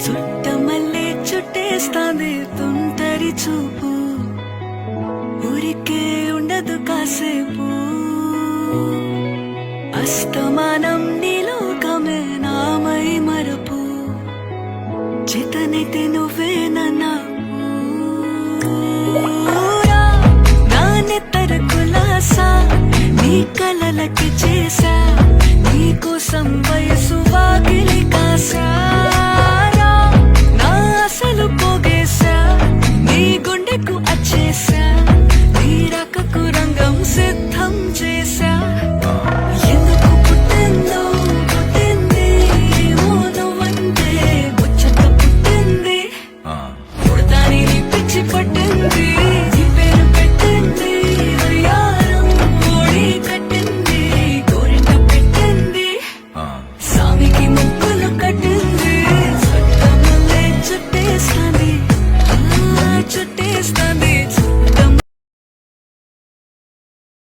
చుట్టమల్లే చుట్టేస్తాంది తుంటరి చూపు, ఊరికే ఉండదు కాసేపు. అస్తమానం నీలోకమే నామై మరపు, చేతనైతే నువ్వేనా నాకు. నానెత్తర కులాసా నీ కలలకి చేసా, నీ కోసం వయసు వాకిలి కాసా. నా అసలు పోగేశా, నీ గుండెకు అచ్చేసా, నీ రకకు రంగం సిద్ధం చేశా. ఎందుకు పుట్టిందో పుట్టింది, ఏమో నువ్వంటే ముచ్చట పుట్టింది. పుడతాని నీ పిచ్చి పట్టింది, నీ పేరు పెట్టింది వయ్యారం, ఓడి కట్టింది గోరింట పెట్టింది, సామికి ముక్కులు కట్టింది. చుట్టమల్లే చుట్టేస్తాంది చుట్టేస్తాంది.